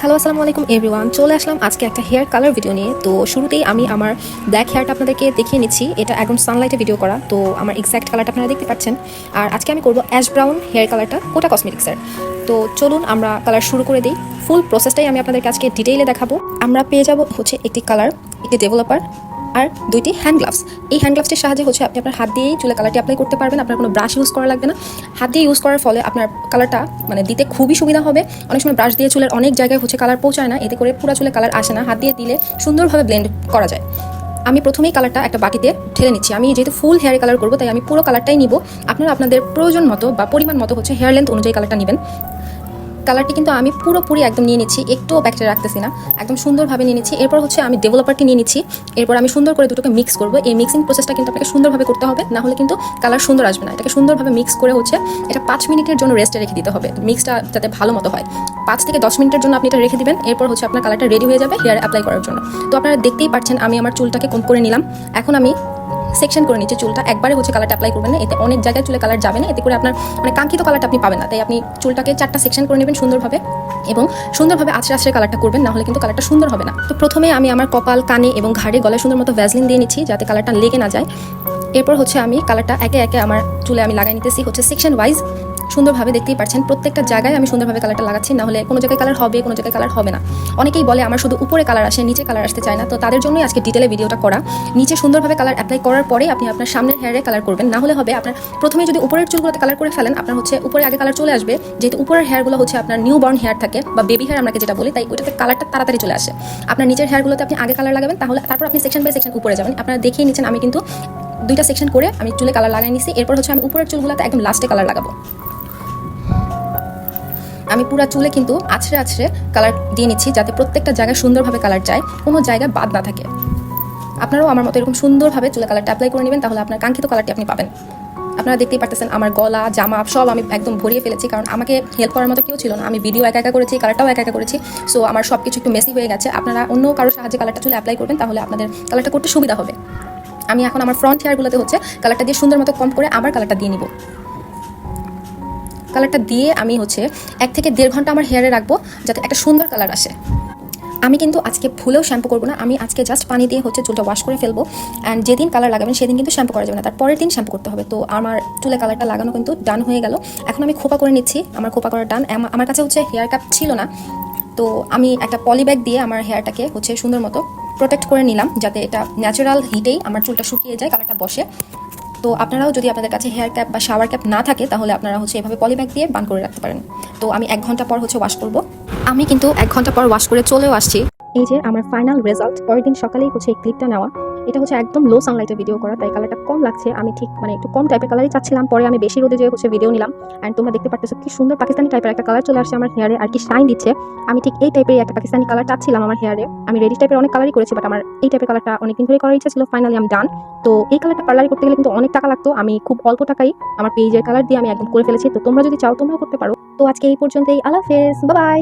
Hello আসসালামু আলাইকুম everyone, চলে আসলাম আজকে একটা হেয়ার কালার ভিডিও নিয়ে। তো শুরুতেই আমি আমার ব্ল্যাক হেয়ারটা আপনাদেরকে দেখিয়ে নিচ্ছি। এটা একদম সানলাইটে ভিডিও করা, তো আমার এক্স্যাক্ট কালারটা আপনারা দেখতে পাচ্ছেন। আর আজকে আমি করবো অ্যাশ ব্রাউন হেয়ার কালারটা কোটা কসমেটিক্সের। তো চলুন আমরা কালার শুরু করে দিই। ফুল প্রসেসটাই আমি আপনাদেরকে আজকে ডিটেইলে দেখাবো। আমরা পেয়ে যাব হচ্ছে একটি কালার, একটি ডেভেলপার আর দুইটি হ্যান্ড গ্লাভস। এই হ্যান্ড গ্লাভসটির সাহায্যে হচ্ছে আপনি আপনার হাত দিয়েই চুলে কালারটি অ্যাপ্লাই করতে পারবেন। আপনার কোনো ব্রাশ ইউজ করা লাগবে না। হাত দিয়ে ইউজ করার ফলে আপনার কালারটা দিতে খুবই সুবিধা হবে। অনেক সময় ব্রাশ দিয়ে চুলের অনেক জায়গায় হচ্ছে কালার পৌঁছায় না, এতে করে পুরো চুলে কালার আসে না। হাত দিয়ে দিলে সুন্দরভাবে ব্লেন্ড করা যায়। আমি প্রথমেই কালারটা একটা বাটিতে ঢেলে নিচ্ছি। আমি যেহেতু ফুল হেয়ার কালার করবো, তাই আমি পুরো কালারটাই নিব। আপনারা আপনাদের প্রয়োজন মতো বা পরিমাণ মতো হচ্ছে হেয়ার লেন্থ অনুযায়ী কালারটা নেবেন। কালারটি কিন্তু আমি পুরোপুরি একদম নিয়ে নিচ্ছি, একটুও প্যাকেটে রাখতেছি না, একদম সুন্দরভাবে নিয়ে নিচ্ছি। এরপর হচ্ছে আমি ডেভেলপারটি নিয়ে নিচ্ছি। এরপর আমি সুন্দর করে দুটোকে মিক্স করবো। এই মিক্সিং প্রসেসটা কিন্তু আপনাকে সুন্দরভাবে করতে হবে, না হলে কিন্তু কালার সুন্দর আসবে না। এটাকে সুন্দরভাবে মিক্স করে হচ্ছে এটা 5 মিনিটের জন্য রেস্টে রেখে দিতে হবে, মিক্সটা যাতে ভালো মতো হয়। 5 থেকে 10 মিনিটের জন্য আপনি এটা রেখে দিবেন। এরপর হচ্ছে আপনার কালারটা রেডি হয়ে যাবে হেয়ার অ্যাপ্লাই করার জন্য। তো আপনারা দেখতেই পাচ্ছেন আমি আমার চুলটাকে কম করে নিলাম। এখন আমি সেকশন করে নিচ্ছি চুলটা। একবারে হচ্ছে কালারটা অ্যাপ্লাই করবেন না, এতে অনেক জায়গায় চুলে কালার যাবে না, এতে করে আপনার কাঙ্ক্ষিত কালারটা আপনি পাবেন না। তাই আপনি চুলটাকে 4টা সেকশন করে নেবেন সুন্দরভাবে, এবং সুন্দরভাবে আছড়ে আছড়ে কালারটা করবেন, না হলে কিন্তু কালারটা সুন্দর হবে না। তো প্রথমে আমি আমার কপাল, কানে এবং ঘাড়ে, গলায় সুন্দর মতো ভ্যাসলিন দিয়ে নিচ্ছি, যাতে কালারটা লেগে না যায়। এরপর হচ্ছে আমি কালারটা একে একে আমার চুলে আমি লাগাই নিতেছি হচ্ছে সেকশন ওয়াইজ। সুন্দরভাবে দেখতেই পাচ্ছেন প্রত্যেকটা জায়গায় আমি সুন্দরভাবে কালারটা লাগাচ্ছি, না হলে কোনো জায়গায় কালার হবে, কোনো জায়গায় কালার হবে না। অনেকেই বলে আমার শুধু উপরে কালার আসে, নিচে কালার আসতে চায় না। তো তাদের জন্যই আজকে ডিটেলে ভিডিওটা করা। নিচে সুন্দরভাবে কালার অ্যাপ্লাই করার পরে আপনি আপনার সামনের হেয়ারে কালার করবেন, না হলে হবে আপনার প্রথমে যদি উপরের চুলগুলোতে কালার করে ফেলেন, আপনার হচ্ছে উপরে আগে কালার চলে আসবে। যেহেতু উপরের হেয়ারগুলো হচ্ছে আপনার নিউ বর্ন হেয়ার থাকে বা বেবি হেয়ার আমরা যেটা বলি, তাই ওইটাতে কালারটা তাড়াতাড়ি চলে আসে। আপনার নিচের হেয়ারগুলোতে আপনি আগে কালার লাগাবেন, তারপর আপনি সেকশন বাই সেকশন উপরে যাবেন। আপনারা দেখিয়ে নিচ্ছেন আমি কিন্তু 2টা সেকশন করে আমি চুলে কালার লাগাই নিচ্ছি। এরপর হচ্ছে আমি উপরের চুলগুলোতে একদম লাস্টে কালার লাগাবো। আমি পুরো চুলে কিন্তু আছড়ে আছড়ে কালার দিয়ে নিচ্ছি, যাতে প্রত্যেকটা জায়গায় সুন্দরভাবে কালার যায়, কোনো জায়গায় বাদ না থাকে। আপনারাও আমার মতো এরকম সুন্দরভাবে চুলে কালারটা অ্যাপ্লাই করে নেবেন, তাহলে আপনার কাঙ্ক্ষিত কালারটি আপনি পাবেন। আপনারা দেখতেই পারতেছেন আমার গলা, জামা সব আমি একদম ভরিয়ে ফেলেছি, কারণ আমাকে হেল্প করার মতো কেউ ছিল না। আমি ভিডিও একা একা করেছি, কালারটাও একা একা করেছি। সো আমার সব কিছু একটু মেসি হয়ে গেছে। আপনারা অন্য কারোর সাহায্যে কালারটা চুলে অ্যাপ্লাই করবেন, তাহলে আপনাদের কালারটা করতে সুবিধা হবে। আমি এখন আমার ফ্রন্ট হেয়ারগুলোতে হচ্ছে কালারটা দিয়ে সুন্দর মতো কম করে আবার কালারটা দিয়ে নিব। কালারটা দিয়ে আমি হচ্ছে 1 থেকে 1.5 ঘন্টা আমার হেয়ারে রাখবো, যাতে একটা সুন্দর কালার আসে। আমি কিন্তু আজকে ভুলেও শ্যাম্পু করবো না। আমি আজকে জাস্ট পানি দিয়ে হচ্ছে চুলটা ওয়াশ করে ফেলবো। অ্যান্ড যেদিন কালার লাগাবেন সেদিন কিন্তু শ্যাম্পু করা যাবে না, তার পরের দিন শ্যাম্পু করতে হবে। তো আমার চুলে কালারটা লাগানো কিন্তু ডান হয়ে গেল। এখন আমি খোপা করে নিচ্ছি। আমার খোপা করা ডান। আমার কাছে হচ্ছে হেয়ার কাপ ছিল না, তো আমি একটা পলি ব্যাগ দিয়ে আমার হেয়ারটাকে হচ্ছে সুন্দর মতো প্রোটেক্ট করে নিলাম, যাতে এটা ন্যাচারাল হিটেই আমার চুলটা শুকিয়ে যায়, কালারটা বসে। তো আপনারাও যদি আপনাদের কাছে হেয়ার ক্যাপ বা শাওয়ার ক্যাপ না থাকে, তাহলে আপনারা হচ্ছে এভাবে পলিব্যাগ দিয়ে বান করে রাখতে পারেন। তো আমি 1 ঘন্টা পর হচ্ছে ওয়াশ করব। আমি কিন্তু 1 ঘন্টা পর ওয়াশ করে চলেও আসছি। এই যে আমার ফাইনাল রেজাল্ট। পরের দিন সকালেই হচ্ছে এই ক্লিপটা নেওয়া। এটা হচ্ছে একদম লো সানলাইটে ভিডিও করা, তাই কালারটা কম লাগছে। আমি ঠিক একটু কম টাইপের কালারই চাচ্ছিলাম। পরে আমি বেশি রোদে যেয়ে হচ্ছে ভিডিও নিলাম। অ্যান্ড তোমরা দেখতে পারতেছো কি সুন্দর পাকিস্তানি টাইপের একটা কালার চলে আসছে আমার হেয়ারে, আর কি শাইন দিচ্ছে। আমি ঠিক এই টাইপের একটা পাকিস্তানি কালার চাচ্ছিলাম আমার হেয়ারে। আমি রেডি টাইপের অনেক কালারই করেছি, বাট আমার এই টাইপের কালারটা অনেকদিন ধরে করার ইচ্ছা ছিল। ফাইনালি আমি ডান। তো এই কালারটা পার্লারে করতে গেলে কিন্তু অনেক টাকা লাগতো। আমি খুব অল্প টাকায় আমার পেজের কালার দিয়ে আমি একদম করে ফেলেছি। তো তোমরা যদি চাও তোমরাও করতে পারো। তো আজকে এই পর্যন্তই। আল্লাহ হাফেজ, বাই বাই।